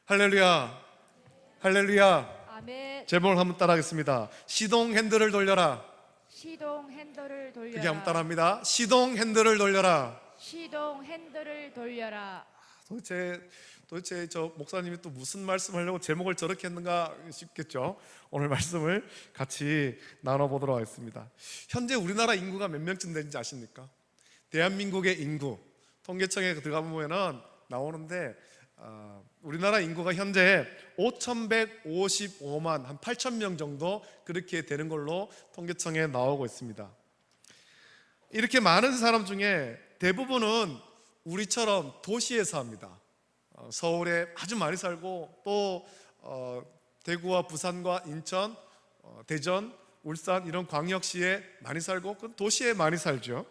할렐루야, 할렐루야. 아멘. 제목을 한번 따라하겠습니다. 시동 핸들을 돌려라. 시동 핸들을 돌려라. 그게 한번 따라합니다. 시동 핸들을 돌려라. 시동 핸들을 돌려라. 도대체 저 목사님이 또 무슨 말씀하려고 제목을 저렇게 했는가 싶겠죠. 오늘 말씀을 같이 나눠보도록 하겠습니다. 현재 우리나라 인구가 몇 명쯤 되는지 아십니까? 대한민국의 인구 통계청에 들어가 보면은 나오는데 우리나라 인구가 현재 5,155만 한 8,000명 정도 그렇게 되는 걸로 통계청에 나오고 있습니다. 이렇게 많은 사람 중에 대부분은 우리처럼 도시에 삽니다. 서울에 아주 많이 살고 또 대구와 부산과 인천, 대전, 울산 이런 광역시에 많이 살고 그 도시에 많이 살죠.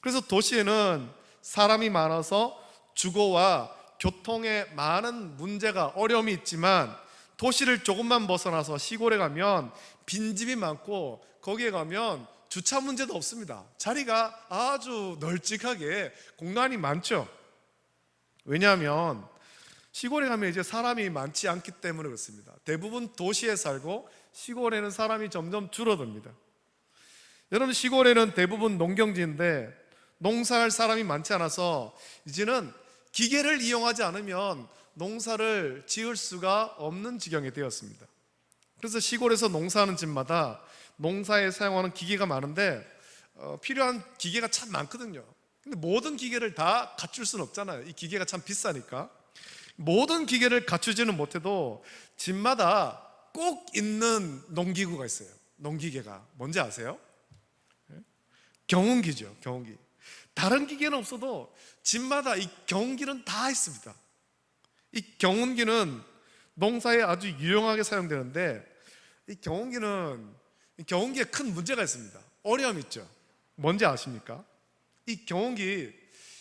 그래서 도시에는 사람이 많아서 주거와 교통에 많은 문제가 어려움이 있지만 도시를 조금만 벗어나서 시골에 가면 빈집이 많고 거기에 가면 주차 문제도 없습니다. 자리가 아주 널찍하게 공간이 많죠. 왜냐하면 시골에 가면 이제 사람이 많지 않기 때문에 그렇습니다. 대부분 도시에 살고 시골에는 사람이 점점 줄어듭니다. 여러분, 시골에는 대부분 농경지인데 농사할 사람이 많지 않아서 이제는 기계를 이용하지 않으면 농사를 지을 수가 없는 지경이 되었습니다. 그래서 시골에서 농사하는 집마다 농사에 사용하는 기계가 많은데 필요한 기계가 참 많거든요. 근데 모든 기계를 다 갖출 수는 없잖아요. 이 기계가 참 비싸니까. 모든 기계를 갖추지는 못해도 집마다 꼭 있는 농기구가 있어요. 농기계가 뭔지 아세요? 경운기죠. 경운기. 다른 기계는 없어도 집마다 이 경운기는 다 있습니다. 이 경운기는 농사에 아주 유용하게 사용되는데 이 경운기에 큰 문제가 있습니다. 어려움이 있죠. 뭔지 아십니까? 이 경운기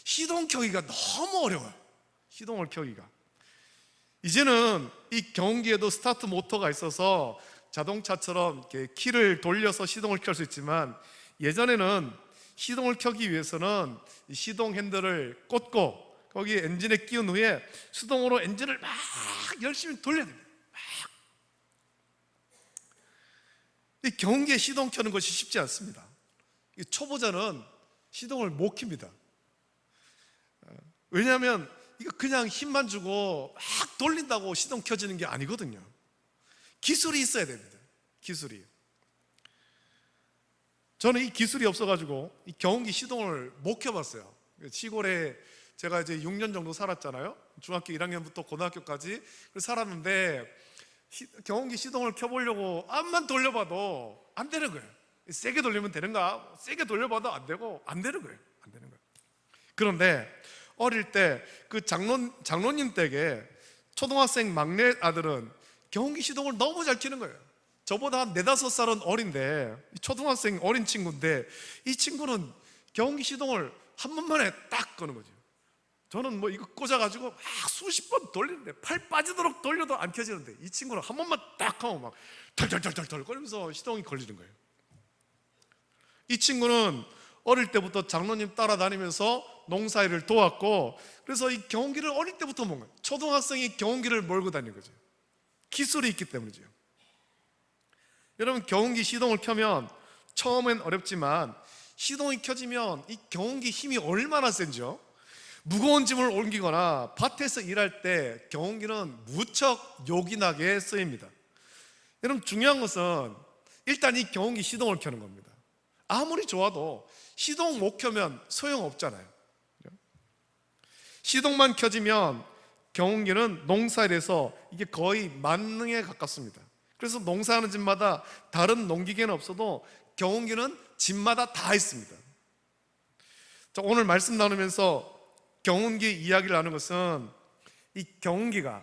시동 켜기가 너무 어려워요. 시동을 켜기가. 이제는 이 경운기에도 스타트 모터가 있어서 자동차처럼 이렇게 키를 돌려서 시동을 켤 수 있지만 예전에는 시동을 켜기 위해서는 이 시동 핸들을 꽂고 거기에 엔진에 끼운 후에 수동으로 엔진을 막 열심히 돌려야 됩니다. 이 경운기에 시동 켜는 것이 쉽지 않습니다. 이 초보자는 시동을 못 켭니다. 왜냐하면 이거 그냥 힘만 주고 막 돌린다고 시동 켜지는 게 아니거든요. 기술이 있어야 됩니다. 기술이. 저는 이 기술이 없어가지고 이 경운기 시동을 못 켜봤어요. 시골에 제가 이제 6년 정도 살았잖아요. 중학교 1학년부터 고등학교까지 살았는데 경운기 시동을 켜보려고 암만 돌려봐도 안 되는 거예요. 세게 돌리면 되는가? 세게 돌려봐도 안 되고 안 되는 거예요. 안 되는 거예요. 그런데 어릴 때 그 장로님 댁에 초등학생 막내 아들은 경운기 시동을 너무 잘 켜는 거예요. 저보다 한 4-5살은 어린데 초등학생 어린 친구인데 이 친구는 경운기 시동을 한 번만에 딱 끄는 거죠. 저는 뭐 이거 꽂아가지고 막 수십 번 돌리는데 팔 빠지도록 돌려도 안 켜지는데 이 친구는 한 번만 딱 하면 막 덜덜덜덜 거리면서 시동이 걸리는 거예요. 이 친구는 어릴 때부터 장로님 따라다니면서 농사일을 도왔고 그래서 이 경운기를 어릴 때부터 본 거예요. 초등학생이 경운기를 몰고 다니는 거죠. 기술이 있기 때문이죠. 여러분, 경운기 시동을 켜면 처음엔 어렵지만 시동이 켜지면 이 경운기 힘이 얼마나 센지요. 무거운 짐을 옮기거나 밭에서 일할 때 경운기는 무척 요긴하게 쓰입니다. 여러분, 중요한 것은 일단 이 경운기 시동을 켜는 겁니다. 아무리 좋아도 시동 못 켜면 소용없잖아요. 시동만 켜지면 경운기는 농사일에서 이게 거의 만능에 가깝습니다. 그래서 농사하는 집마다 다른 농기계는 없어도 경운기는 집마다 다 있습니다. 자, 오늘 말씀 나누면서 경운기 이야기를 하는 것은 이 경운기가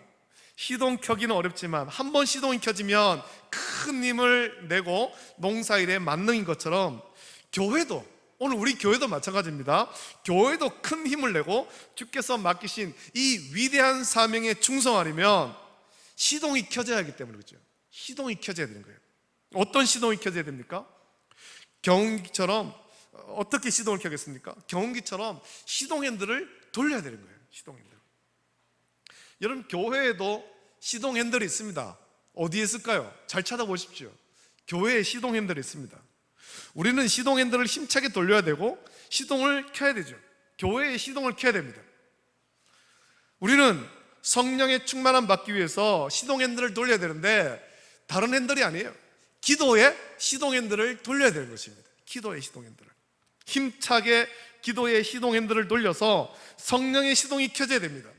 시동 켜기는 어렵지만 한 번 시동이 켜지면 큰 힘을 내고 농사일에 만능인 것처럼 교회도, 오늘 우리 교회도 마찬가지입니다. 교회도 큰 힘을 내고 주께서 맡기신 이 위대한 사명에 충성하려면 시동이 켜져야 하기 때문에 그렇죠. 시동이 켜져야 되는 거예요. 어떤 시동이 켜져야 됩니까? 경운기처럼. 어떻게 시동을 켜겠습니까? 경운기처럼 시동 핸들을 돌려야 되는 거예요. 시동 핸들. 여러분, 교회에도 시동 핸들이 있습니다. 어디에 있을까요? 잘 찾아보십시오. 교회에 시동 핸들이 있습니다. 우리는 시동 핸들을 힘차게 돌려야 되고 시동을 켜야 되죠. 교회의 시동을 켜야 됩니다. 우리는 성령의 충만함 받기 위해서 시동 핸들을 돌려야 되는데 다른 핸들이 아니에요. 기도의 시동 핸들을 돌려야 되는 것입니다. 기도의 시동 핸들을 힘차게 기도의 시동 핸들을 돌려서 성령의 시동이 켜져야 됩니다.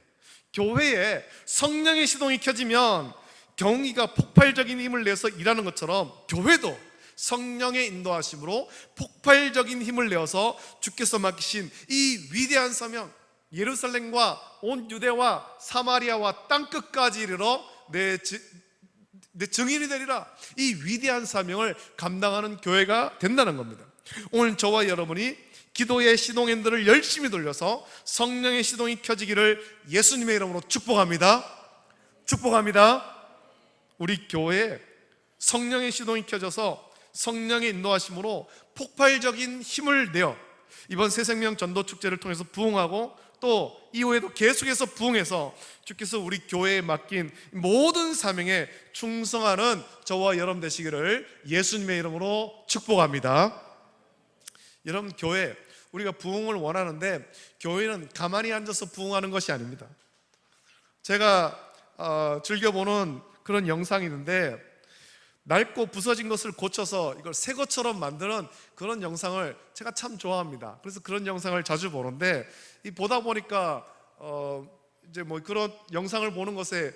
교회에 성령의 시동이 켜지면 경위가 폭발적인 힘을 내서 일하는 것처럼 교회도 성령의 인도하심으로 폭발적인 힘을 내어서 주께서 맡기신 이 위대한 사명, 예루살렘과 온 유대와 사마리아와 땅끝까지 이르러 내 증인이 되리라, 이 위대한 사명을 감당하는 교회가 된다는 겁니다. 오늘 저와 여러분이 기도의 시동 핸들을 열심히 돌려서 성령의 시동이 켜지기를 예수님의 이름으로 축복합니다. 축복합니다. 우리 교회에 성령의 시동이 켜져서 성령의 인도하심으로 폭발적인 힘을 내어 이번 새생명 전도 축제를 통해서 부흥하고 또 이후에도 계속해서 부흥해서 주께서 우리 교회에 맡긴 모든 사명에 충성하는 저와 여러분 되시기를 예수님의 이름으로 축복합니다. 여러분, 교회, 우리가 부흥을 원하는데 교회는 가만히 앉아서 부흥하는 것이 아닙니다. 제가 즐겨보는 그런 영상이 있는데 낡고 부서진 것을 고쳐서 이걸 새 것처럼 만드는 그런 영상을 제가 참 좋아합니다. 그래서 그런 영상을 자주 보는데 이 보다 보니까 이제 뭐 그런 영상을 보는 것에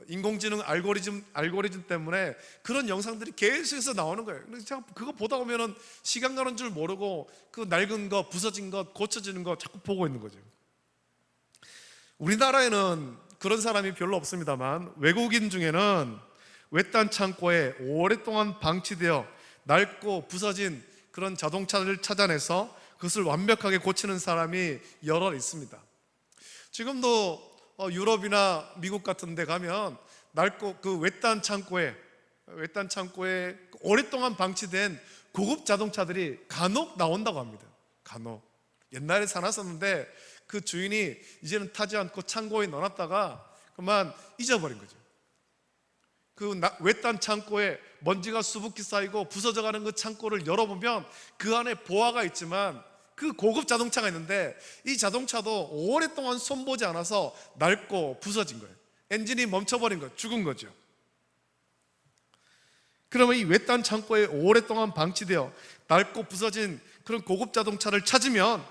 인공지능 알고리즘 때문에 그런 영상들이 계속해서 나오는 거예요. 그래서 제가 그거 보다 보면은 시간 가는 줄 모르고 그 낡은 것, 부서진 것, 고쳐지는 거 자꾸 보고 있는 거죠. 우리나라에는 그런 사람이 별로 없습니다만 외국인 중에는 외딴 창고에 오랫동안 방치되어 낡고 부서진 그런 자동차를 찾아내서 그것을 완벽하게 고치는 사람이 여러 있습니다. 지금도 유럽이나 미국 같은 데 가면 낡고 그 외딴 창고에 오랫동안 방치된 고급 자동차들이 간혹 나온다고 합니다. 간혹. 옛날에 사놨었는데 그 주인이 이제는 타지 않고 창고에 넣어놨다가 그만 잊어버린 거죠. 그 외딴 창고에 먼지가 수북히 쌓이고 부서져가는 그 창고를 열어보면 그 안에 보아가 있지만 그 고급 자동차가 있는데 이 자동차도 오랫동안 손보지 않아서 낡고 부서진 거예요. 엔진이 멈춰버린 거예요. 죽은 거죠. 그러면 이 외딴 창고에 오랫동안 방치되어 낡고 부서진 그런 고급 자동차를 찾으면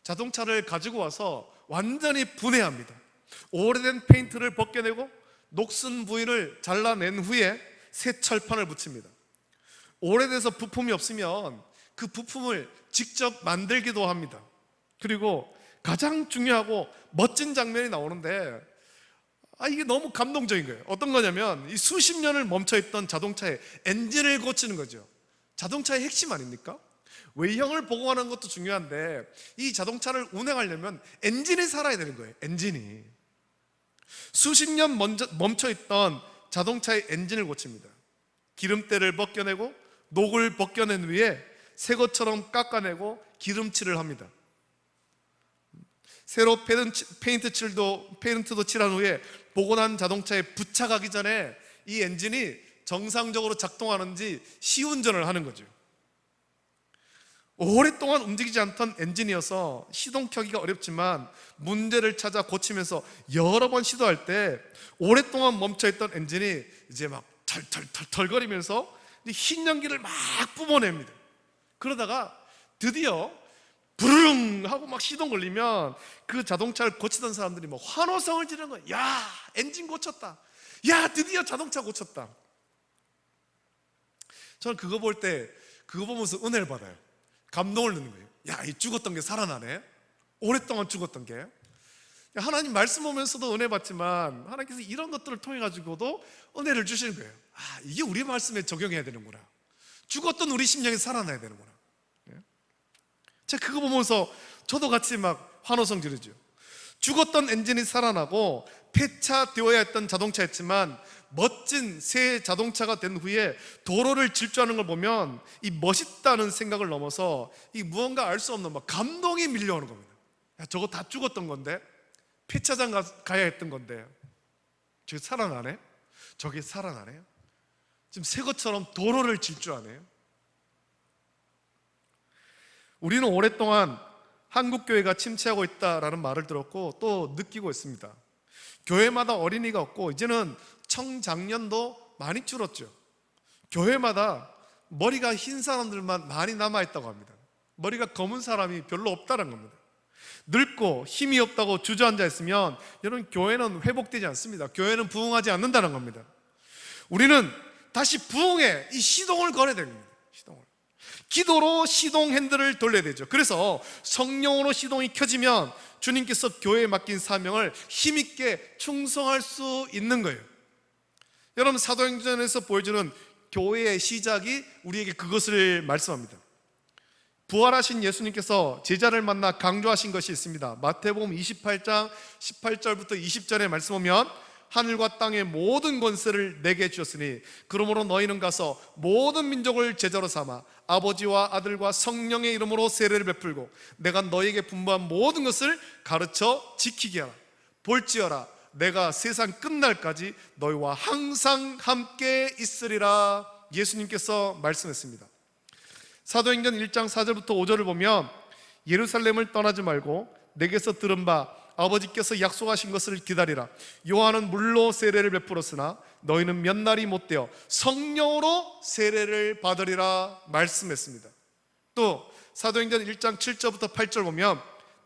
자동차를 가지고 와서 완전히 분해합니다. 오래된 페인트를 벗겨내고 녹슨 부위를 잘라낸 후에 새 철판을 붙입니다. 오래돼서 부품이 없으면 그 부품을 직접 만들기도 합니다. 그리고 가장 중요하고 멋진 장면이 나오는데 이게 너무 감동적인 거예요. 어떤 거냐면 이 수십 년을 멈춰있던 자동차의 엔진을 고치는 거죠. 자동차의 핵심 아닙니까? 외형을 보고하는 것도 중요한데 이 자동차를 운행하려면 엔진이 살아야 되는 거예요. 엔진이 수십 년 멈춰있던 자동차의 엔진을 고칩니다. 기름때를 벗겨내고 녹을 벗겨낸 후에 새 것처럼 깎아내고 기름칠을 합니다. 새로 페인트도 칠한 후에 복원한 자동차에 부착하기 전에 이 엔진이 정상적으로 작동하는지 시운전을 하는 거죠. 오랫동안 움직이지 않던 엔진이어서 시동 켜기가 어렵지만 문제를 찾아 고치면서 여러 번 시도할 때 오랫동안 멈춰있던 엔진이 이제 막 털털털털거리면서 흰 연기를 막 뿜어냅니다. 그러다가 드디어 부르릉 하고 막 시동 걸리면 그 자동차를 고치던 사람들이 막 환호성을 지르는 거예요. 야, 엔진 고쳤다. 야, 드디어 자동차 고쳤다. 저는 그거 보면서 은혜를 받아요. 감동을 넣는 거예요. 야, 이 죽었던 게 살아나네. 오랫동안 죽었던 게. 하나님 말씀 보면서도 은혜 받지만 하나님께서 이런 것들을 통해 가지고도 은혜를 주시는 거예요. 이게 우리 말씀에 적용해야 되는구나. 죽었던 우리 심령이 살아나야 되는구나. 제가 그거 보면서 저도 같이 막 환호성 지르죠. 죽었던 엔진이 살아나고 폐차되어야 했던 자동차였지만 멋진 새 자동차가 된 후에 도로를 질주하는 걸 보면 이 멋있다는 생각을 넘어서 이 무언가 알 수 없는 막 감동이 밀려오는 겁니다. 야, 저거 다 죽었던 건데 폐차장 가야 했던 건데 저게 살아나네? 저게 살아나네요? 지금 새 것처럼 도로를 질 줄 아네요? 우리는 오랫동안 한국교회가 침체하고 있다라는 말을 들었고 또 느끼고 있습니다. 교회마다 어린이가 없고 이제는 청장년도 많이 줄었죠. 교회마다 머리가 흰 사람들만 많이 남아있다고 합니다. 머리가 검은 사람이 별로 없다는 겁니다. 늙고 힘이 없다고 주저앉아 있으면 여러분, 교회는 회복되지 않습니다. 교회는 부흥하지 않는다는 겁니다. 우리는 다시 부흥의 이 시동을 걸어야 됩니다. 시동을. 기도로 시동 핸들을 돌려야 되죠. 그래서 성령으로 시동이 켜지면 주님께서 교회에 맡긴 사명을 힘있게 충성할 수 있는 거예요. 여러분, 사도행전에서 보여주는 교회의 시작이 우리에게 그것을 말씀합니다. 부활하신 예수님께서 제자를 만나 강조하신 것이 있습니다. 마태복음 28장 18절부터 20절에 말씀 보면 하늘과 땅의 모든 권세를 내게 주셨으니 그러므로 너희는 가서 모든 민족을 제자로 삼아 아버지와 아들과 성령의 이름으로 세례를 베풀고 내가 너희에게 분부한 모든 것을 가르쳐 지키게 하라. 볼지어라 내가 세상 끝날까지 너희와 항상 함께 있으리라. 예수님께서 말씀했습니다. 사도행전 1장 4절부터 5절을 보면 예루살렘을 떠나지 말고 내게서 들은 바 아버지께서 약속하신 것을 기다리라. 요한은 물로 세례를 베풀었으나 너희는 몇 날이 못되어 성령으로 세례를 받으리라 말씀했습니다. 또 사도행전 1장 7절부터 8절 보면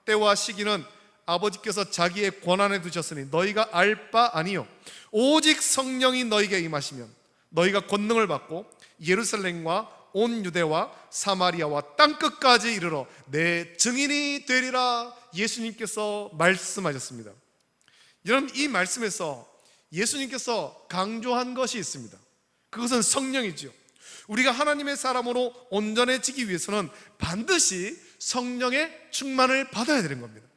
때와 시기는 아버지께서 자기의 권한에 두셨으니 너희가 알 바 아니요 오직 성령이 너희에게 임하시면 너희가 권능을 받고 예루살렘과 온 유대와 사마리아와 땅끝까지 이르러 내 증인이 되리라. 예수님께서 말씀하셨습니다. 여러분, 이 말씀에서 예수님께서 강조한 것이 있습니다. 그것은 성령이지요. 우리가 하나님의 사람으로 온전해지기 위해서는 반드시 성령의 충만을 받아야 되는 겁니다.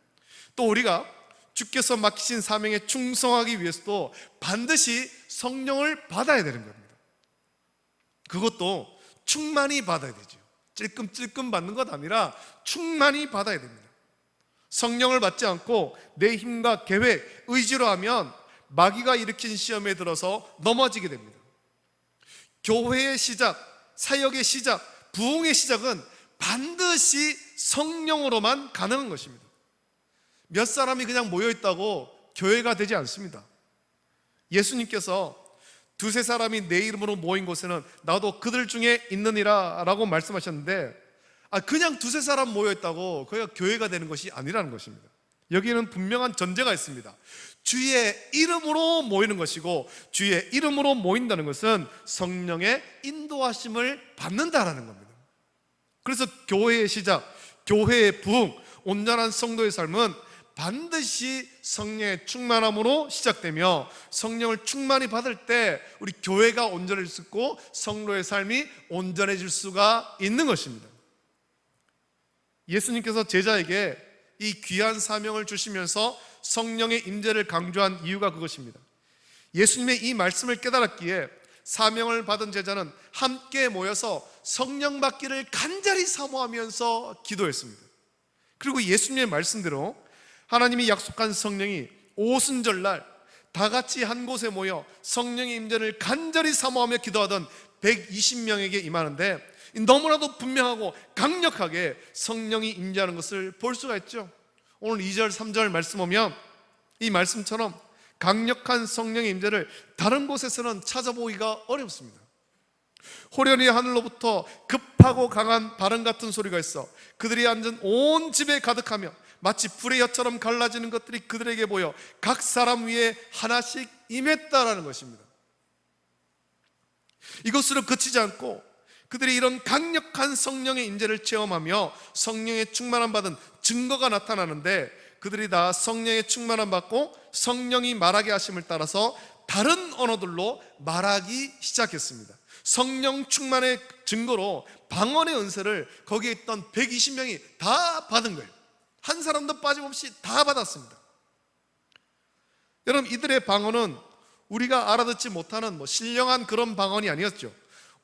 또 우리가 주께서 맡기신 사명에 충성하기 위해서도 반드시 성령을 받아야 되는 겁니다. 그것도 충만히 받아야 되죠. 찔끔찔끔 받는 것 아니라 충만히 받아야 됩니다. 성령을 받지 않고 내 힘과 계획, 의지로 하면 마귀가 일으킨 시험에 들어서 넘어지게 됩니다. 교회의 시작, 사역의 시작, 부흥의 시작은 반드시 성령으로만 가능한 것입니다. 몇 사람이 그냥 모여있다고 교회가 되지 않습니다. 예수님께서 두세 사람이 내 이름으로 모인 곳에는 나도 그들 중에 있느니라 라고 말씀하셨는데, 그냥 두세 사람 모여있다고 거기가 교회가 되는 것이 아니라는 것입니다. 여기에는 분명한 전제가 있습니다. 주의 이름으로 모이는 것이고, 주의 이름으로 모인다는 것은 성령의 인도하심을 받는다라는 겁니다. 그래서 교회의 시작, 교회의 부흥, 온전한 성도의 삶은 반드시 성령의 충만함으로 시작되며, 성령을 충만히 받을 때 우리 교회가 온전해질 수 있고 성도의 삶이 온전해질 수가 있는 것입니다. 예수님께서 제자에게 이 귀한 사명을 주시면서 성령의 임재를 강조한 이유가 그것입니다. 예수님의 이 말씀을 깨달았기에 사명을 받은 제자는 함께 모여서 성령 받기를 간절히 사모하면서 기도했습니다. 그리고 예수님의 말씀대로 하나님이 약속한 성령이 오순절날 다 같이 한 곳에 모여 성령의 임재를 간절히 사모하며 기도하던 120명에게 임하는데, 너무나도 분명하고 강력하게 성령이 임재하는 것을 볼 수가 있죠. 오늘 2절 3절 말씀 보면 이 말씀처럼 강력한 성령의 임재를 다른 곳에서는 찾아보기가 어렵습니다. 호련히 하늘로부터 급하고 강한 바람 같은 소리가 있어 그들이 앉은 온 집에 가득하며 마치 불의 엿처럼 갈라지는 것들이 그들에게 보여 각 사람 위에 하나씩 임했다라는 것입니다. 이것으로 그치지 않고 그들이 이런 강력한 성령의 임재를 체험하며 성령의 충만함 받은 증거가 나타나는데, 그들이 다 성령의 충만함 받고 성령이 말하게 하심을 따라서 다른 언어들로 말하기 시작했습니다. 성령 충만의 증거로 방언의 은사를 거기에 있던 120명이 다 받은 거예요. 한 사람도 빠짐없이 다 받았습니다. 여러분, 이들의 방언은 우리가 알아듣지 못하는 신령한 그런 방언이 아니었죠.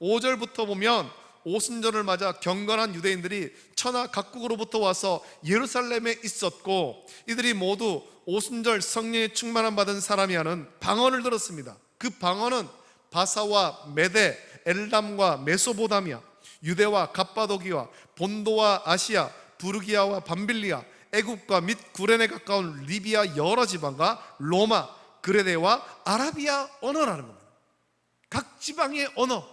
5절부터 보면 오순절을 맞아 경건한 유대인들이 천하 각국으로부터 와서 예루살렘에 있었고, 이들이 모두 오순절 성령의 충만함 받은 사람이 하는 방언을 들었습니다. 그 방언은 바사와 메데, 엘람과 메소보다미아, 유대와 갑바도기와 본도와 아시아, 부르기아와 밤빌리아, 애굽과 및 구레네 가까운 리비아 여러 지방과 로마, 그레데와 아라비아 언어라는 겁니다. 각 지방의 언어,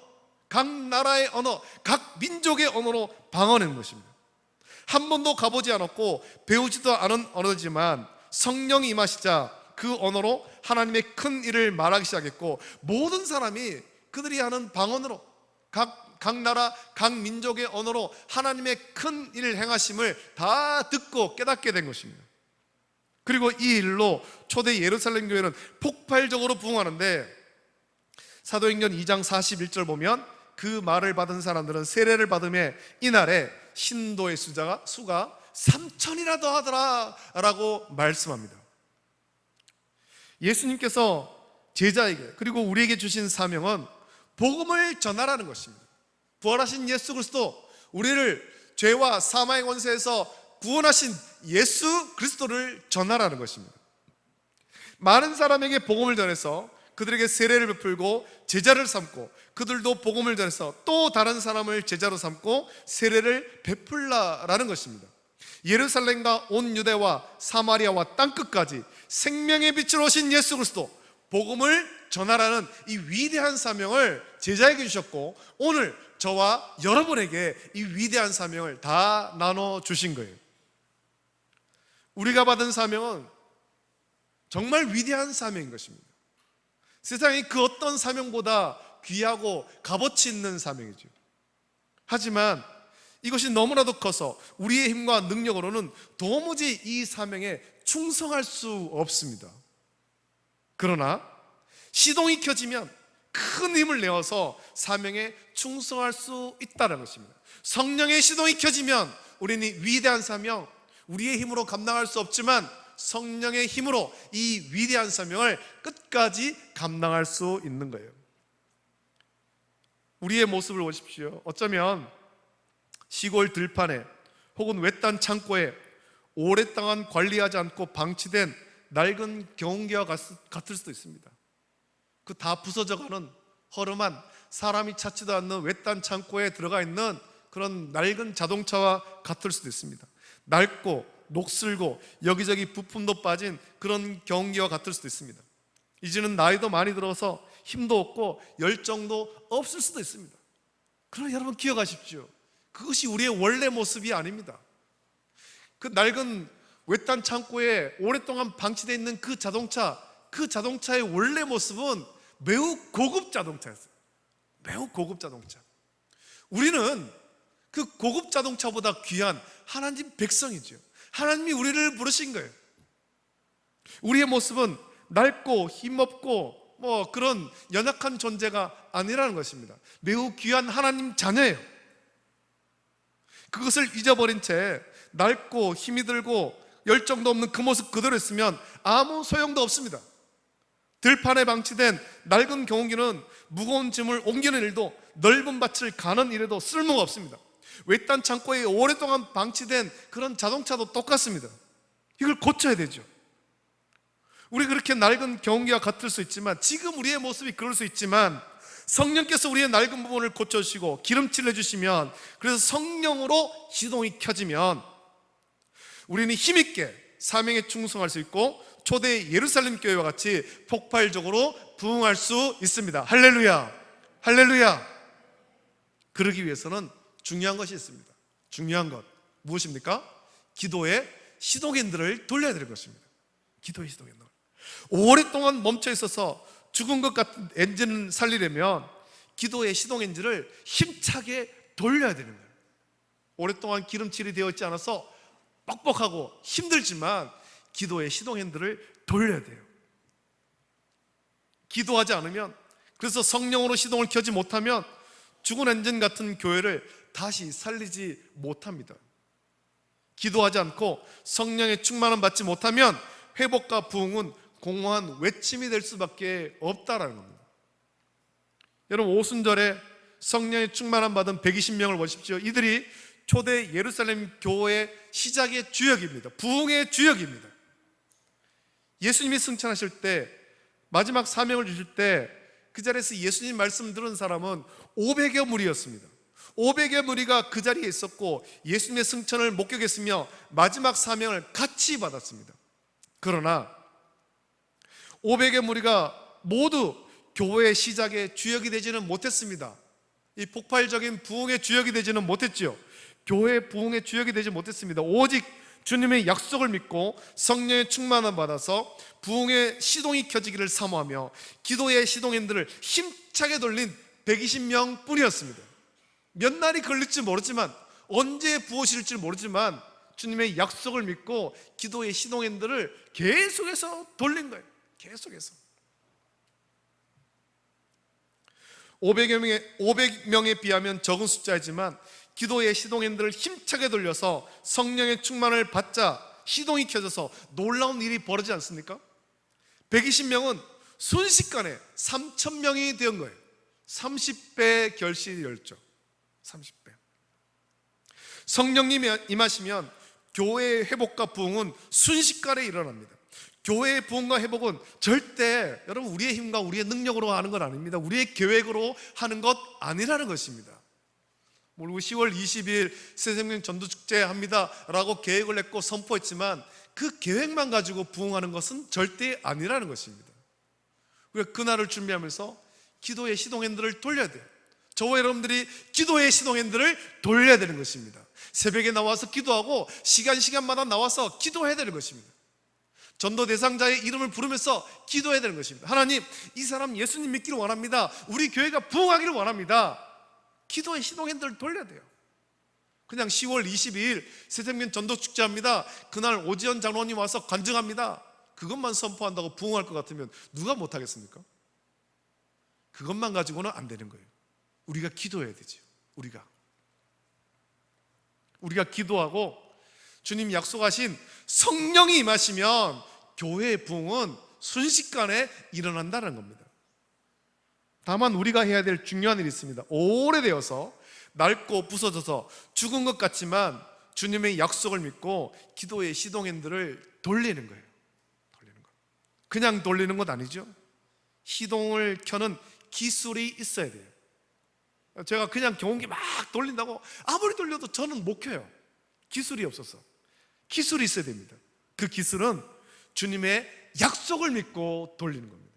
각 나라의 언어, 각 민족의 언어로 방언하는 것입니다. 한 번도 가보지 않았고 배우지도 않은 언어지만 성령이 임하시자 그 언어로 하나님의 큰 일을 말하기 시작했고, 모든 사람이 그들이 하는 방언으로, 각 나라, 각 민족의 언어로 하나님의 큰 일을 행하심을 다 듣고 깨닫게 된 것입니다. 그리고 이 일로 초대 예루살렘 교회는 폭발적으로 부흥하는데, 사도행전 2장 41절 보면 그 말을 받은 사람들은 세례를 받음에 이날에 신도의 수가 3,000이나 더하더라 라고 말씀합니다. 예수님께서 제자에게 그리고 우리에게 주신 사명은 복음을 전하라는 것입니다. 부활하신 예수 그리스도, 우리를 죄와 사망의 권세에서 구원하신 예수 그리스도를 전하라는 것입니다. 많은 사람에게 복음을 전해서 그들에게 세례를 베풀고 제자를 삼고, 그들도 복음을 전해서 또 다른 사람을 제자로 삼고 세례를 베풀라라는 것입니다. 예루살렘과 온 유대와 사마리아와 땅끝까지 생명의 빛으로 오신 예수 그리스도, 복음을 전하라는 이 위대한 사명을 제자에게 주셨고, 오늘 저와 여러분에게 이 위대한 사명을 다 나눠주신 거예요. 우리가 받은 사명은 정말 위대한 사명인 것입니다. 세상에 그 어떤 사명보다 귀하고 값어치 있는 사명이죠. 하지만 이것이 너무나도 커서 우리의 힘과 능력으로는 도무지 이 사명에 충성할 수 없습니다. 그러나 시동이 켜지면 큰 힘을 내어서 사명에 충성할 수 있다는 것입니다. 성령의 시동이 켜지면 우리는 위대한 사명, 우리의 힘으로 감당할 수 없지만 성령의 힘으로 이 위대한 사명을 끝까지 감당할 수 있는 거예요. 우리의 모습을 보십시오. 어쩌면 시골 들판에 혹은 외딴 창고에 오랫동안 관리하지 않고 방치된 낡은 경운기와 같을 수도 있습니다. 그 다 부서져가는 허름한, 사람이 찾지도 않는 외딴 창고에 들어가 있는 그런 낡은 자동차와 같을 수도 있습니다. 낡고 녹슬고 여기저기 부품도 빠진 그런 경운기와 같을 수도 있습니다. 이제는 나이도 많이 들어서 힘도 없고 열정도 없을 수도 있습니다. 그러나 여러분 기억하십시오. 그것이 우리의 원래 모습이 아닙니다. 그 낡은 외딴 창고에 오랫동안 방치되어 있는 그 자동차의 원래 모습은 매우 고급 자동차였어요. 매우 고급 자동차. 우리는 그 고급 자동차보다 귀한 하나님 백성이죠. 하나님이 우리를 부르신 거예요. 우리의 모습은 낡고 힘없고 그런 연약한 존재가 아니라는 것입니다. 매우 귀한 하나님 자녀예요. 그것을 잊어버린 채 낡고 힘이 들고 열정도 없는 그 모습 그대로 있으면 아무 소용도 없습니다. 들판에 방치된 낡은 경운기는 무거운 짐을 옮기는 일도, 넓은 밭을 가는 일에도 쓸모가 없습니다. 외딴 창고에 오랫동안 방치된 그런 자동차도 똑같습니다. 이걸 고쳐야 되죠. 우리 그렇게 낡은 경운기와 같을 수 있지만, 지금 우리의 모습이 그럴 수 있지만 성령께서 우리의 낡은 부분을 고쳐주시고 기름칠을 해주시면, 그래서 성령으로 시동이 켜지면 우리는 힘있게 사명에 충성할 수 있고 초대 예루살렘 교회와 같이 폭발적으로 부흥할 수 있습니다. 할렐루야, 할렐루야. 그러기 위해서는 중요한 것이 있습니다. 중요한 것 무엇입니까? 기도의 시동엔들을 돌려야 될 것입니다. 기도의 시동엔들. 오랫동안 멈춰 있어서 죽은 것 같은 엔진을 살리려면 기도의 시동엔진을 힘차게 돌려야 되는 거예요. 오랫동안 기름칠이 되어 있지 않아서 뻑뻑하고 힘들지만 기도의 시동핸들을 돌려야 돼요. 기도하지 않으면, 그래서 성령으로 시동을 켜지 못하면 죽은 엔진 같은 교회를 다시 살리지 못합니다. 기도하지 않고 성령의 충만함 받지 못하면 회복과 부흥은 공허한 외침이 될 수밖에 없다라는 겁니다. 여러분, 오순절에 성령의 충만함 받은 120명을 보십시오. 이들이 초대 예루살렘 교회의 시작의 주역입니다. 부흥의 주역입니다. 예수님이 승천하실 때, 마지막 사명을 주실 때 그 자리에서 예수님 말씀 들은 사람은 500여 무리였습니다. 500여 무리가 그 자리에 있었고 예수님의 승천을 목격했으며 마지막 사명을 같이 받았습니다. 그러나 500여 무리가 모두 교회의 시작의 주역이 되지는 못했습니다. 이 폭발적인 부흥의 주역이 되지는 못했죠. 교회의 부흥의 주역이 되지 못했습니다. 오직 주님의 약속을 믿고 성령의 충만함을 받아서 부흥의 시동이 켜지기를 사모하며 기도의 시동핸들을 힘차게 돌린 120명 뿐이었습니다. 몇 날이 걸릴지 모르지만, 언제 부어질지 모르지만 주님의 약속을 믿고 기도의 시동핸들을 계속해서 돌린 거예요. 계속해서. 500명에 비하면 적은 숫자이지만 기도의 시동핸들을 힘차게 돌려서 성령의 충만을 받자 시동이 켜져서 놀라운 일이 벌어지지 않습니까? 120명은 순식간에 3,000명이 된 거예요. 30배 결실이 열죠. 30배. 성령님이 임하시면 교회의 회복과 부흥은 순식간에 일어납니다. 교회의 부흥과 회복은 절대 여러분 우리의 힘과 우리의 능력으로 하는 건 아닙니다. 우리의 계획으로 하는 것 아니라는 것입니다. 우리 10월 20일 새생명 전도축제 합니다 라고 계획을 했고 선포했지만 그 계획만 가지고 부흥하는 것은 절대 아니라는 것입니다. 우리가 그날을 준비하면서 기도의 시동핸들을 돌려야 돼요. 저와 여러분들이 기도의 시동핸들을 돌려야 되는 것입니다. 새벽에 나와서 기도하고 시간마다 나와서 기도해야 되는 것입니다. 전도 대상자의 이름을 부르면서 기도해야 되는 것입니다. 하나님, 이 사람 예수님 믿기를 원합니다. 우리 교회가 부흥하기를 원합니다. 기도의 시동핸들을 돌려야 돼요. 그냥 10월 22일 새생명 전도축제합니다, 그날 오지연 장로님 와서 간증합니다, 그것만 선포한다고 부흥할 것 같으면 누가 못하겠습니까? 그것만 가지고는 안 되는 거예요. 우리가 기도해야 되죠. 우리가 기도하고 주님 약속하신 성령이 임하시면 교회의 부흥은 순식간에 일어난다는 겁니다. 다만 우리가 해야 될 중요한 일이 있습니다. 오래되어서 낡고 부서져서 죽은 것 같지만 주님의 약속을 믿고 기도의 시동핸들을 돌리는 거예요. 그냥 돌리는 것 아니죠. 시동을 켜는 기술이 있어야 돼요. 제가 그냥 경운기 막 돌린다고 아무리 돌려도 저는 못 켜요. 기술이 없어서. 기술이 있어야 됩니다. 그 기술은 주님의 약속을 믿고 돌리는 겁니다.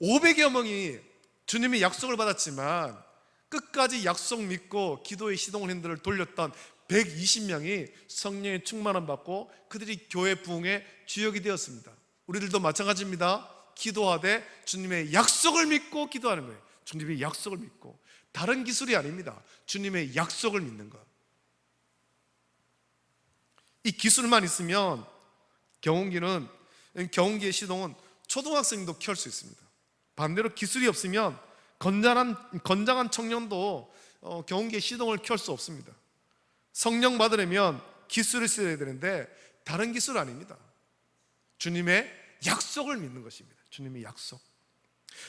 500여 명이 주님의 약속을 받았지만 끝까지 약속 믿고 기도의 시동핸들을 돌렸던 120명이 성령의 충만함 받고 그들이 교회 부흥의 주역이 되었습니다. 우리들도 마찬가지입니다. 기도하되 주님의 약속을 믿고 기도하는 거예요. 주님의 약속을 믿고. 다른 기술이 아닙니다. 주님의 약속을 믿는 것. 이 기술만 있으면 경운기의 시동은 초등학생도 켤 수 있습니다. 반대로 기술이 없으면 건장한 청년도 경운기의 시동을 켤 수 없습니다. 성령 받으려면 기술을 써야 되는데 다른 기술 아닙니다. 주님의 약속을 믿는 것입니다. 주님의 약속.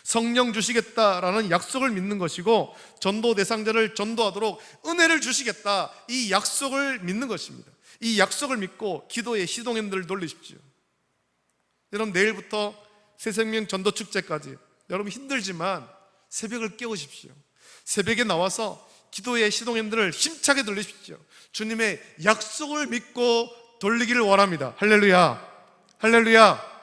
성령 주시겠다라는 약속을 믿는 것이고 전도 대상자를 전도하도록 은혜를 주시겠다, 이 약속을 믿는 것입니다. 이 약속을 믿고 기도의 시동핸들을 돌리십시오. 여러분, 내일부터 새생명 전도축제까지 여러분 힘들지만 새벽을 깨우십시오. 새벽에 나와서 기도의 시동핸들을 힘차게 돌리십시오. 주님의 약속을 믿고 돌리기를 원합니다. 할렐루야, 할렐루야.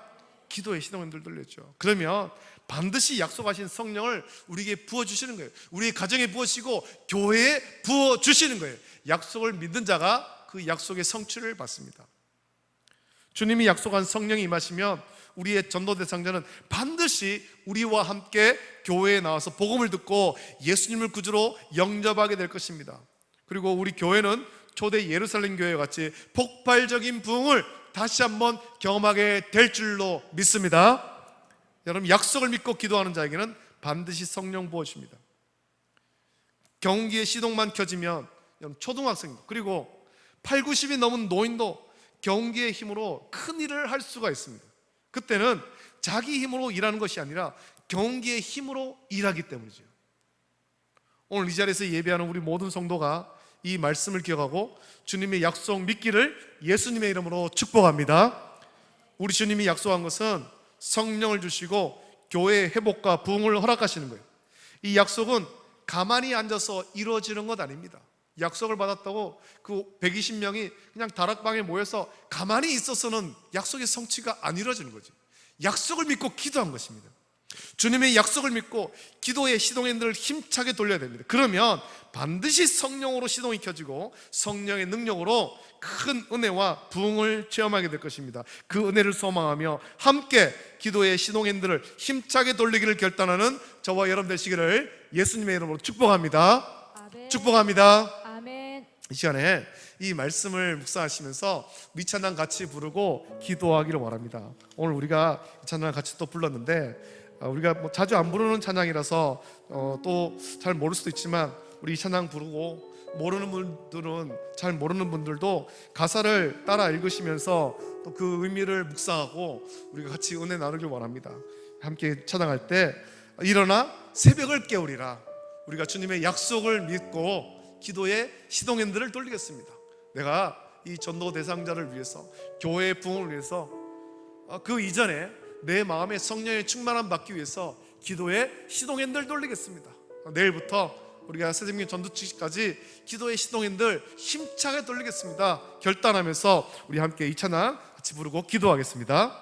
기도의 시동핸들 돌렸죠. 그러면 반드시 약속하신 성령을 우리에게 부어주시는 거예요. 우리 가정에 부어주시고 교회에 부어주시는 거예요. 약속을 믿는 자가 그 약속의 성취를 받습니다. 주님이 약속한 성령이 임하시면 우리의 전도 대상자는 반드시 우리와 함께 교회에 나와서 복음을 듣고 예수님을 구주로 영접하게 될 것입니다. 그리고 우리 교회는 초대 예루살렘 교회와 같이 폭발적인 부흥을 다시 한번 경험하게 될 줄로 믿습니다. 여러분, 약속을 믿고 기도하는 자에게는 반드시 성령 부어주십니다. 경운기의 시동만 켜지면 초등학생도 그리고 8, 90이 넘은 노인도 경운기의 힘으로 큰 일을 할 수가 있습니다. 그때는 자기 힘으로 일하는 것이 아니라 경운기의 힘으로 일하기 때문이죠. 오늘 이 자리에서 예배하는 우리 모든 성도가 이 말씀을 기억하고 주님의 약속 믿기를 예수님의 이름으로 축복합니다. 우리 주님이 약속한 것은 성령을 주시고 교회의 회복과 부흥을 허락하시는 거예요. 이 약속은 가만히 앉아서 이루어지는 것 아닙니다. 약속을 받았다고 그 120명이 그냥 다락방에 모여서 가만히 있어서는 약속의 성취가 안 이루어지는 거죠. 약속을 믿고 기도한 것입니다. 주님의 약속을 믿고 기도의 시동핸들을 힘차게 돌려야 됩니다. 그러면 반드시 성령으로 시동이 켜지고 성령의 능력으로 큰 은혜와 부흥을 체험하게 될 것입니다. 그 은혜를 소망하며 함께 기도의 시동핸들을 힘차게 돌리기를 결단하는 저와 여러분 되시기를 예수님의 이름으로 축복합니다. 아멘. 축복합니다. 아멘. 이 시간에 이 말씀을 묵상하시면서 우리 찬양 같이 부르고 기도하기를 원합니다. 오늘 우리가 찬양 같이 또 불렀는데 우리가 뭐 자주 안 부르는 찬양이라서 또 잘 모를 수도 있지만 우리 이 찬양 부르고 모르는 분들은 잘 모르는 분들도 가사를 따라 읽으시면서 또 그 의미를 묵상하고 우리가 같이 은혜 나누길 원합니다. 함께 찬양할 때 일어나 새벽을 깨우리라. 우리가 주님의 약속을 믿고 기도의 시동핸들을 돌리겠습니다. 내가 이 전도 대상자를 위해서 교회의 부흥을 위해서 그 이전에 내 마음에 성령의 충만함 받기 위해서 기도의 시동핸들 돌리겠습니다. 내일부터 우리가 새생명 전도치까지 기도의 시동핸들 힘차게 돌리겠습니다. 결단하면서 우리 함께 이 찬양 같이 부르고 기도하겠습니다.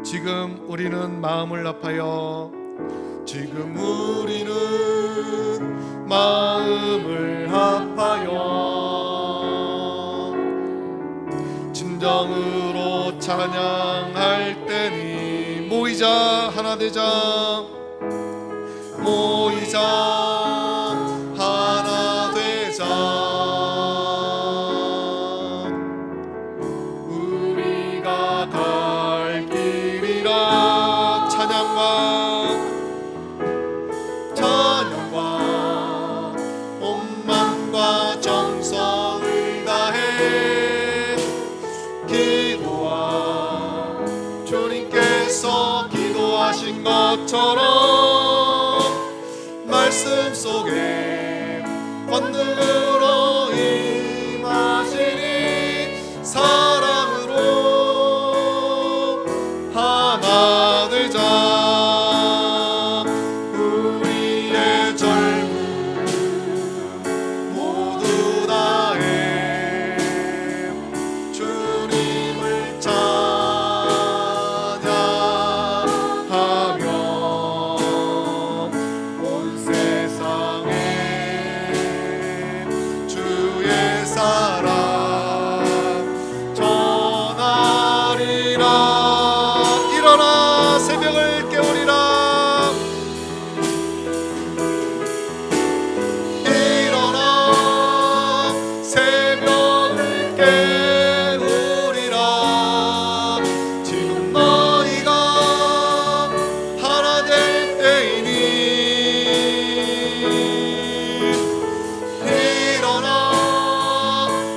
지금 우리는 마음을 아파요. 지금 우리는 마음을 아파요. 진정으로 찬양할 때니 모이자 하나 되자. 모이자 하나 되자. 우리가 갈 길이라 찬양과 온 마음과 정성을 다해 기도와 주님께서 기도하신 것처럼 말씀 속에 권능으로 임하시니 사랑으로 하나 되자. 우리의 젊음 모두 다해 주님을 찬양하며 온 세상에 주의 사랑 전하리라. 일어나 새벽을 깨우리라. 일어나 새벽을 깨우리라. 지금 너희가 하나 될 때이니 일어나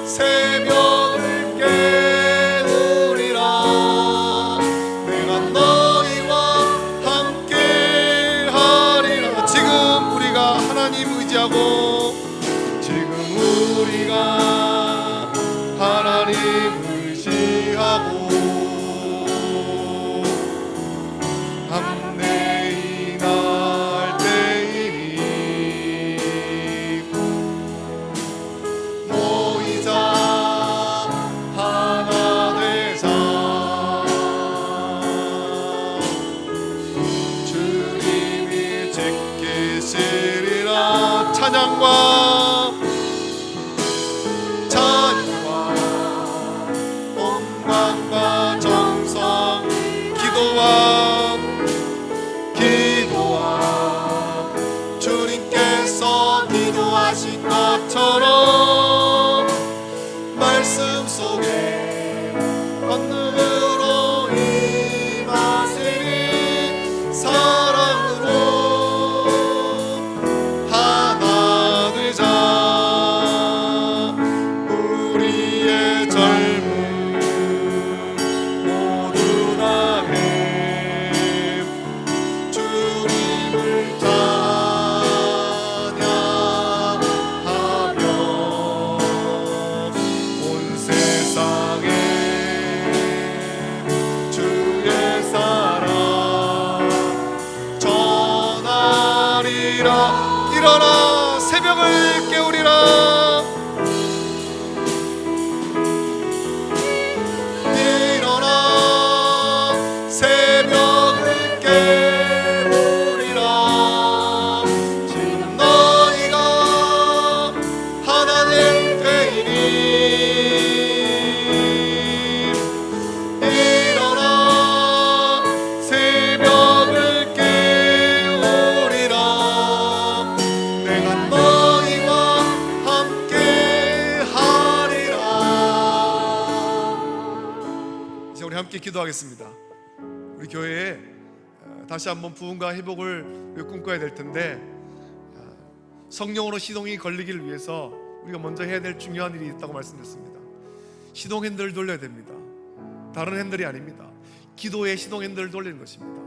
새벽을 깨우리라. 내가 너희와 함께 하리라. 지금 우리가 하나님 의지하고 지금 우리가 하나님 의지하고 담대히 날 때이니 모이자 하나 되자. 주님이 지키시리라. 찬양과 온 마음과 정성 기도와 주님께서 기도하신 것처럼 말씀 속에 권능으로 임하시니 사랑으로 하나 되자. 우리 일어나 새벽을 깨우리라. 일어나 새벽을 깨우리라. 지금 너희가 하나 될 때이니 일어나 새벽을 깨우리라. 내가 너희와 함께 하리라. 이제 우리 함께 기도하겠습니다. 우리 교회에 다시 한번 부흥과 회복을 꿈꿔야 될 텐데, 성령으로 시동이 걸리기를 위해서 우리가 먼저 해야 될 중요한 일이 있다고 말씀드렸습니다. 시동 핸들을 돌려야 됩니다. 다른 핸들이 아닙니다. 기도의 시동 핸들을 돌리는 것입니다.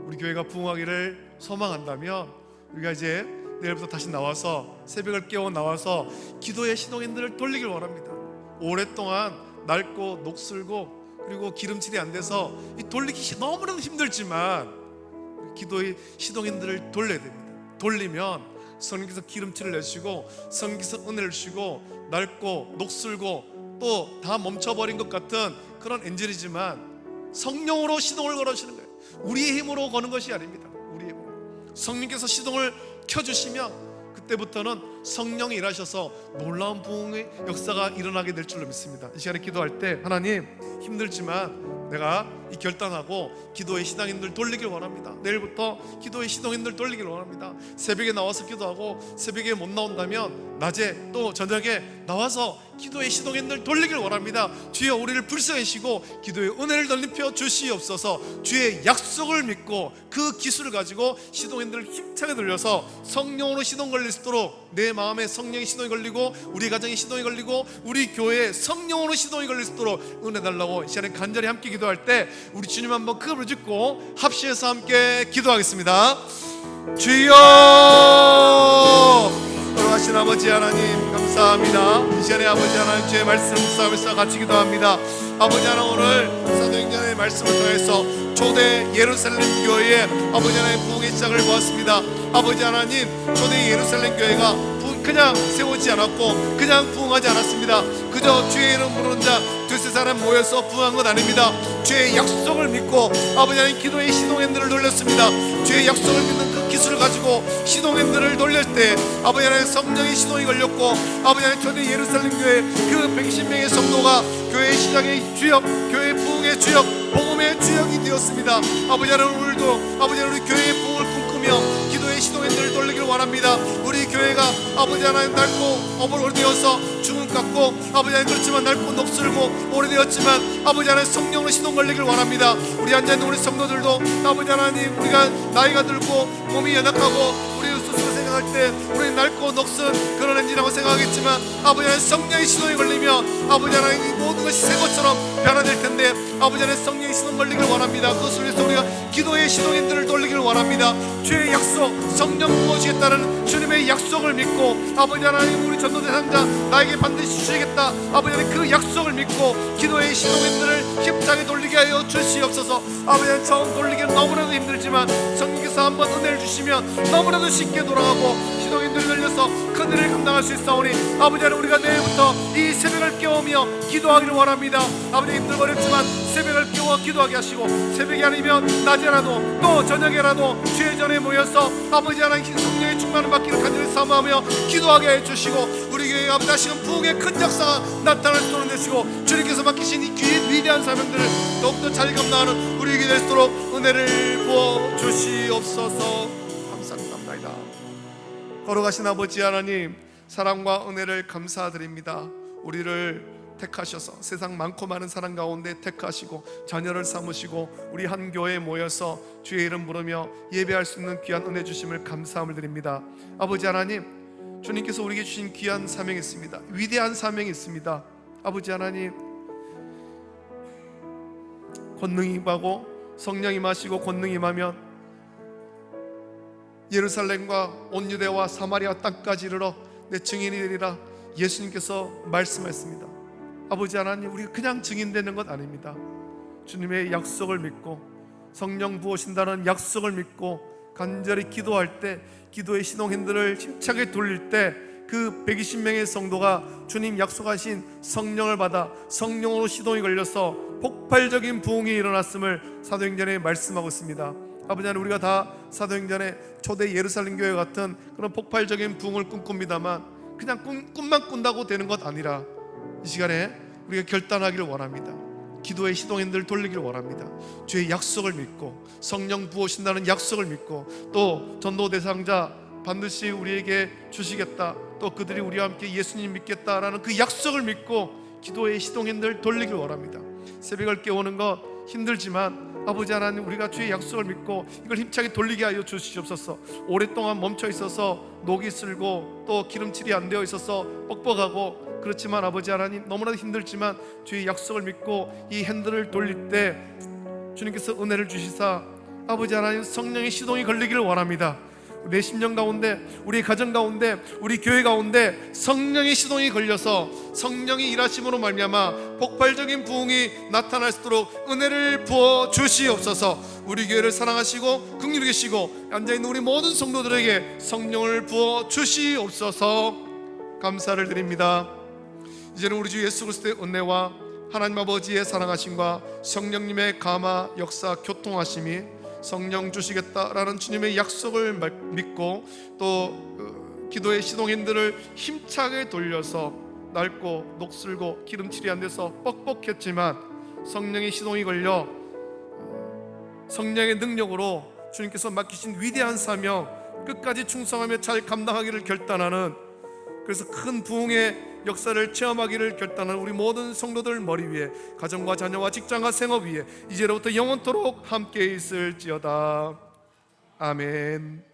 우리 교회가 부흥하기를 소망한다면 우리가 이제 내일부터 다시 나와서 새벽을 깨워 나와서 기도의 시동 핸들을 돌리길 원합니다. 오랫동안 낡고 녹슬고 그리고 기름칠이 안 돼서 이 돌리기 너무너무 힘들지만 기도의 시동 핸들을 돌려야 됩니다. 돌리면 성령께서 기름칠을 내시고 성령께서 은혜를 주시고 낡고 녹슬고 또 다 멈춰버린 것 같은 그런 엔진이지만 성령으로 시동을 걸어주시는 거예요. 우리의 힘으로 거는 것이 아닙니다. 우리의 힘으로 성령께서 시동을 켜주시면 그때부터는 성령이 일하셔서 놀라운 부흥의 역사가 일어나게 될 줄로 믿습니다. 이 시간에 기도할 때 하나님, 힘들지만 내가 이 결단하고 기도의 시동인들 돌리길 원합니다. 내일부터 기도의 시동인들 돌리길 원합니다. 새벽에 나와서 기도하고 새벽에 못 나온다면 낮에 또 저녁에 나와서 기도의 시동인들 돌리길 원합니다. 주여 우리를 불쌍히시고 기도의 은혜를 덧입혀 주시옵소서. 주의 약속을 믿고 그 기술을 가지고 시동인들을 힘차게 돌려서 성령으로 시동 걸릴 수 있도록 내 마음에 성령의 시동이 걸리고 우리 가정에 시동이 걸리고 우리 교회에 성령으로 시동이 걸릴 수 있도록 은혜 달라고 이 시간에 간절히 함께 기도할 때 우리 주님 한번 그 부를 짓고 합시해서 함께 기도하겠습니다. 주여, 돌아가신 아버지 하나님 감사합니다. 이 시간에 아버지 하나님 주의 말씀 묵상하면서 같이 기도합니다. 아버지 하나님 오늘 사도행전의 말씀을 통해서 초대 예루살렘 교회의 아버지 하나님 부흥의 시작을 보았습니다. 아버지 하나님 초대 예루살렘 교회가 그냥 세우지 않았고 그냥 부흥하지 않았습니다. 그저 주의 이름 부르는 자 두세 사람 모여서 부흥한 건 아닙니다. 주의 약속을 믿고 아버지 하나님 기도의 시동핸들을 돌렸습니다. 주의 약속을 믿는 그 기술을 가지고 시동핸들을 돌릴 때 아버지 하나님 성령의 시동이 걸렸고 아버지 하나님 초대 예루살렘 교회 그 120명의 성도가 교회의 시작의 주역, 교회의 부흥의 주역, 복음의 주역이 되었습니다. 아버지 하나님 오늘도 아버지 하나님 우리 교회의 부흥을 꿈꾸며 기도의 시동핸들을 돌리기를 원합니다. 우리 교회가 아버지 하나님 낡고 오래되어서 죽음 같고 아버지 하나님 그렇지만 낡고 녹슬고 오래되었지만 아버지 하나님 성령으로 시동 걸리기를 원합니다. 우리 앉아있는 우리 성도들도 아버지 하나님 우리가 나이가 들고 몸이 연약하고 우리 스스로 생각할 때 우리 낡고 녹슨 그런 엔진이라고 생각하겠지만 아버지 하나님 성령의 시동이 걸리면 아버지 하나님 이 모든 것이 새 것처럼 변화될 텐데 아버지 하나님 성령의 시동 걸리기를 원합니다. 그것을 위해서 우리가 기도의 시동인들을 돌리기를 원합니다. 주의 약속 성령 부어주겠다는 주님의 약속을 믿고 아버지 하나님 우리 전도 대상자 나에게 반드시 주시겠다 아버지 하나님 그 약속을 믿고 기도의 시동인들을 힘차게 돌리게 하여 주시옵소서. 아버지 하나님 처음 돌리기는 너무나도 힘들지만 성령께서 한번 은혜를 주시면 너무나도 쉽게 돌아가고 시동인들을 돌려서 큰 일을 감당할 수 있사오니 아버지 하나님 우리가 내일부터 이 새벽을 깨우며 기도하기를 원합니다. 아버지 힘들고 어렵지만 새벽을 깨워 기도하게 하시고 새벽이 아니면 낮에라도 또 저녁에라도 주의 전에 모여서 아버지 하나님 성령의 충만을 받기를 간절히 사모하며 기도하게 해주시고 우리 교회가 다시금 부흥의 큰 역사가 나타날 수 있도록 되시고 주님께서 맡기신 이 귀한 위대한 사명들을 더욱더 잘 감당하는 우리 교회 될 수 있도록 은혜를 부어 주시옵소서. 감사합니다. 걸어가신 아버지 하나님 사랑과 은혜를 감사드립니다. 우리를 택하셔서 세상 많고 많은 사람 가운데 택하시고 자녀를 삼으시고 우리 한 교회에 모여서 주의 이름 부르며 예배할 수 있는 귀한 은혜 주심을 감사함을 드립니다. 아버지 하나님 주님께서 우리에게 주신 귀한 사명이 있습니다. 위대한 사명이 있습니다. 아버지 하나님 권능이 임하고 성령이 임하시고 권능이 임하면 예루살렘과 온 유대와 사마리아 땅까지 이르러 내 증인이 되리라 예수님께서 말씀하셨습니다. 아버지 하나님 우리가 그냥 증인되는 것 아닙니다. 주님의 약속을 믿고 성령 부으신다는 약속을 믿고 간절히 기도할 때, 기도의 시동 핸들을 힘차게 돌릴 때 그 120명의 성도가 주님 약속하신 성령을 받아 성령으로 시동이 걸려서 폭발적인 부흥이 일어났음을 사도행전에 말씀하고 있습니다. 아버지 하나님, 우리가 다 사도행전의 초대 예루살렘 교회 같은 그런 폭발적인 부흥을 꿈꿉니다만 그냥 꿈만 꾼다고 되는 것 아니라 이 시간에 우리가 결단하기를 원합니다. 기도의 시동핸들을 돌리기를 원합니다. 주의 약속을 믿고 성령 부어신다는 약속을 믿고 또 전도 대상자 반드시 우리에게 주시겠다, 또 그들이 우리와 함께 예수님 믿겠다라는 그 약속을 믿고 기도의 시동핸들을 돌리기를 원합니다. 새벽을 깨우는 것 힘들지만 아버지 하나님, 우리가 주의 약속을 믿고 이걸 힘차게 돌리게 하여 주시옵소서. 오랫동안 멈춰 있어서 녹이 슬고 또 기름칠이 안 되어 있어서 뻑뻑하고 그렇지만 아버지 하나님, 너무나도 힘들지만 주의 약속을 믿고 이 핸들을 돌릴 때 주님께서 은혜를 주시사 아버지 하나님, 성령의 시동이 걸리기를 원합니다. 내 심령 가운데, 우리 가정 가운데, 우리 교회 가운데 성령의 시동이 걸려서 성령이 일하심으로 말미암아 폭발적인 부흥이 나타날 수 있도록 은혜를 부어 주시옵소서. 우리 교회를 사랑하시고 긍휼히 계시고 앉아있는 우리 모든 성도들에게 성령을 부어 주시옵소서. 감사를 드립니다. 이제는 우리 주 예수 그리스도의 은혜와 하나님 아버지의 사랑하심과 성령님의 감화 역사 교통하심이, 성령 주시겠다라는 주님의 약속을 믿고 또 기도의 시동핸들을 힘차게 돌려서 낡고 녹슬고 기름칠이 안 돼서 뻑뻑했지만 성령의 시동이 걸려 성령의 능력으로 주님께서 맡기신 위대한 사명 끝까지 충성하며 잘 감당하기를 결단하는, 그래서 큰 부흥의 역사를 체험하기를 결단하는 우리 모든 성도들 머리 위에, 가정과 자녀와 직장과 생업 위에 이제로부터 영원토록 함께 있을지어다. 아멘.